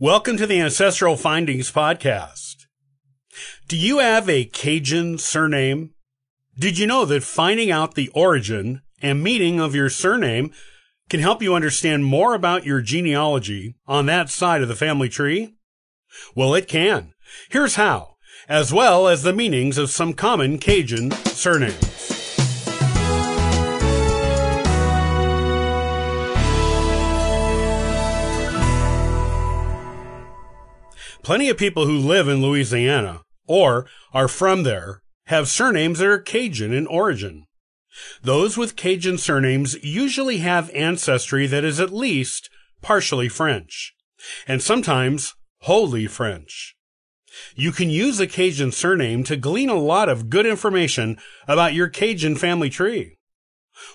Welcome to the Ancestral Findings Podcast. Do you have a Cajun surname? Did you know that finding out the origin and meaning of your surname can help you understand more about your genealogy on that side of the family tree? Well, it can. Here's how, as well as the meanings of some common Cajun surnames. Plenty of people who live in Louisiana, or are from there, have surnames that are Cajun in origin. Those with Cajun surnames usually have ancestry that is at least partially French, and sometimes wholly French. You can use a Cajun surname to glean a lot of good information about your Cajun family tree.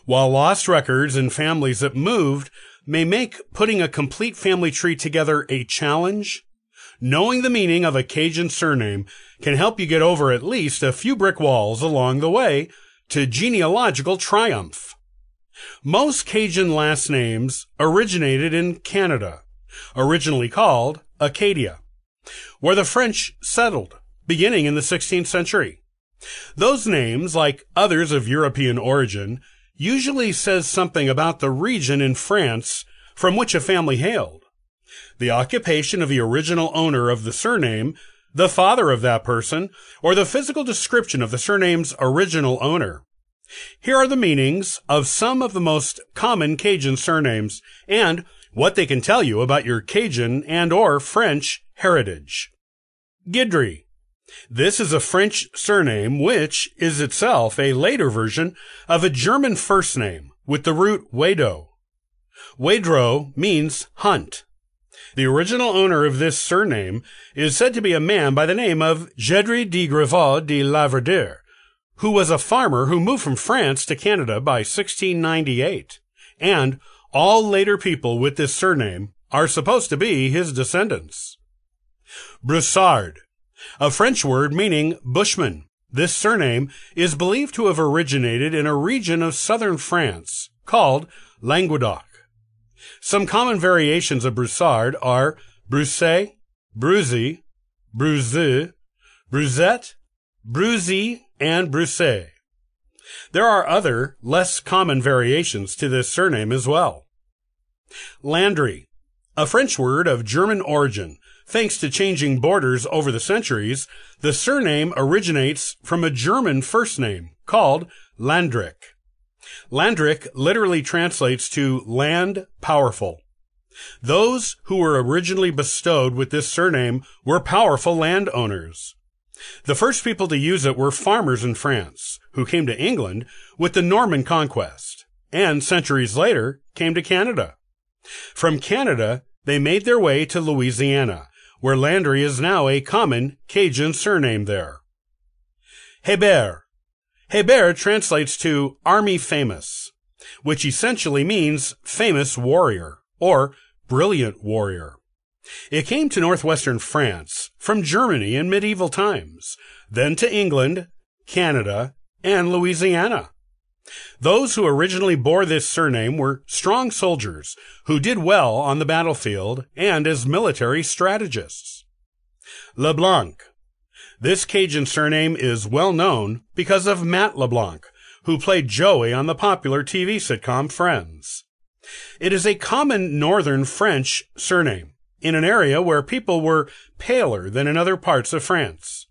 While lost records and families that moved may make putting a complete family tree together a challenge, knowing the meaning of a Cajun surname can help you get over at least a few brick walls along the way to genealogical triumph. Most Cajun last names originated in Canada, originally called Acadia, where the French settled, beginning in the 16th century. Those names, like others of European origin, usually says something about the region in France from which a family hailed, the occupation of the original owner of the surname, the father of that person, or the physical description of the surname's original owner. Here are the meanings of some of the most common Cajun surnames and what they can tell you about your Cajun and or French heritage. Guidry. This is a French surname which is itself a later version of a German first name with the root Wedo. Wedro means hunt. The original owner of this surname is said to be a man by the name of Gédry de Griveau de Laverdure, who was a farmer who moved from France to Canada by 1698, and all later people with this surname are supposed to be his descendants. Broussard, a French word meaning bushman. This surname is believed to have originated in a region of southern France called Languedoc. Some common variations of Broussard are Brousset, Bruzy, Brouseux, Brousette, Bruzy, and Brousset. There are other, less common variations to this surname as well. Landry, a French word of German origin. Thanks to changing borders over the centuries, the surname originates from a German first name called Landrick. Landrick literally translates to land powerful. Those who were originally bestowed with this surname were powerful landowners. The first people to use it were farmers in France, who came to England with the Norman conquest, and centuries later came to Canada. From Canada, they made their way to Louisiana, where Landry is now a common Cajun surname there. Hébert. Hébert translates to army famous, which essentially means famous warrior or brilliant warrior. It came to northwestern France from Germany in medieval times, then to England, Canada, and Louisiana. Those who originally bore this surname were strong soldiers who did well on the battlefield and as military strategists. LeBlanc. This Cajun surname is well known because of Matt LeBlanc, who played Joey on the popular TV sitcom Friends. It is a common northern French surname in an area where people were paler than in other parts of France.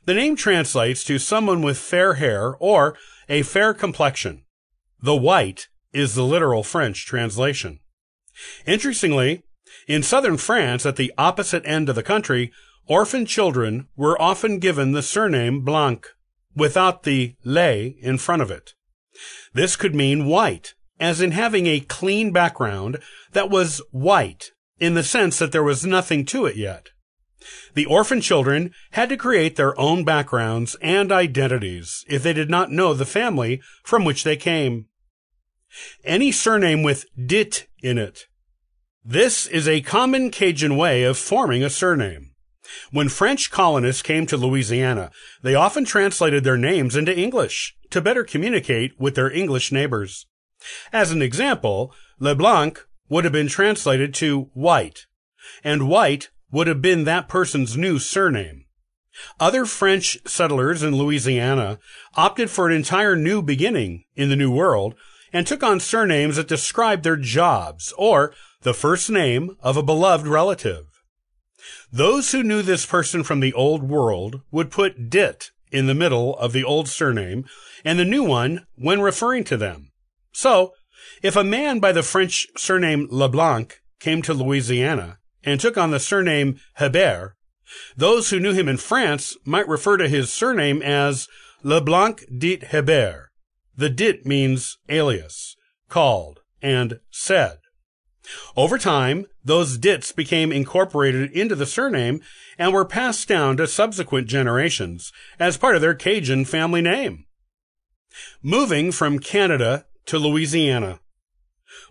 The name translates to someone with fair hair or a fair complexion. The white is the literal French translation. Interestingly, in southern France, at the opposite end of the country, orphan children were often given the surname Blanc, without the le in front of it. This could mean white, as in having a clean background that was white, in the sense that there was nothing to it yet. The orphan children had to create their own backgrounds and identities if they did not know the family from which they came. Any surname with dit in it. This is a common Cajun way of forming a surname. When French colonists came to Louisiana, they often translated their names into English to better communicate with their English neighbors. As an example, LeBlanc would have been translated to white, and White would have been that person's new surname. Other French settlers in Louisiana opted for an entire new beginning in the New World and took on surnames that described their jobs or the first name of a beloved relative. Those who knew this person from the Old World would put dit in the middle of the old surname and the new one when referring to them. So, if a man by the French surname Leblanc came to Louisiana and took on the surname Hebert, those who knew him in France might refer to his surname as Leblanc dit Hebert. The dit means alias, called, and said. Over time, those dits became incorporated into the surname and were passed down to subsequent generations as part of their Cajun family name. Moving from Canada to Louisiana.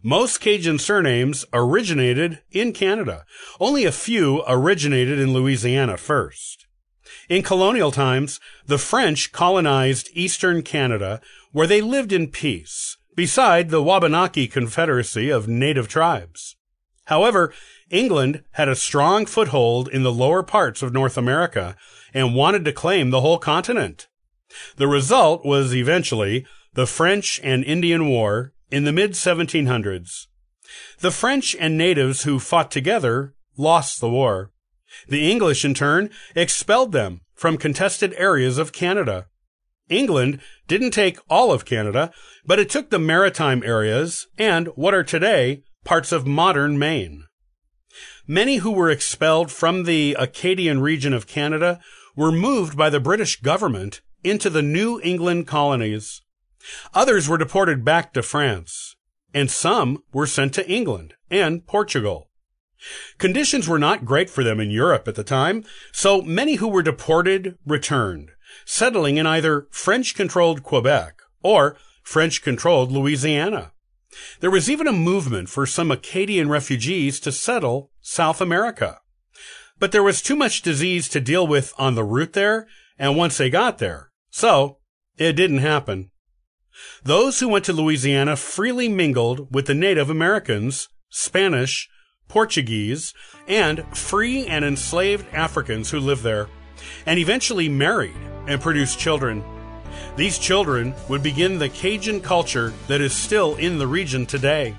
Most Cajun surnames originated in Canada. Only a few originated in Louisiana first. In colonial times, the French colonized eastern Canada, where they lived in peace, beside the Wabanaki Confederacy of native tribes. However, England had a strong foothold in the lower parts of North America and wanted to claim the whole continent. The result was eventually the French and Indian War in the mid-1700s. The French and natives who fought together lost the war. The English, in turn, expelled them from contested areas of Canada. England didn't take all of Canada, but it took the maritime areas and what are today parts of modern Maine. Many who were expelled from the Acadian region of Canada were moved by the British government into the New England colonies. Others were deported back to France, and some were sent to England and Portugal. Conditions were not great for them in Europe at the time, so many who were deported returned, settling in either French-controlled Quebec or French-controlled Louisiana. There was even a movement for some Acadian refugees to settle South America. But there was too much disease to deal with on the route there, and once they got there, so it didn't happen. Those who went to Louisiana freely mingled with the Native Americans, Spanish, Portuguese, and free and enslaved Africans who lived there, and eventually married and produced children. These children would begin the Cajun culture that is still in the region today.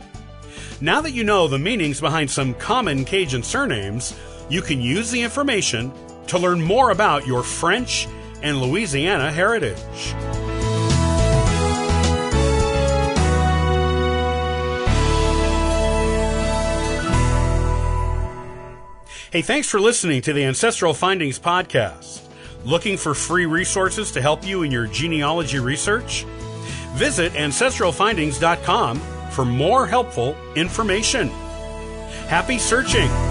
Now that you know the meanings behind some common Cajun surnames, you can use the information to learn more about your French and Louisiana heritage. Hey, thanks for listening to the Ancestral Findings podcast. Looking for free resources to help you in your genealogy research? Visit ancestralfindings.com for more helpful information. Happy searching!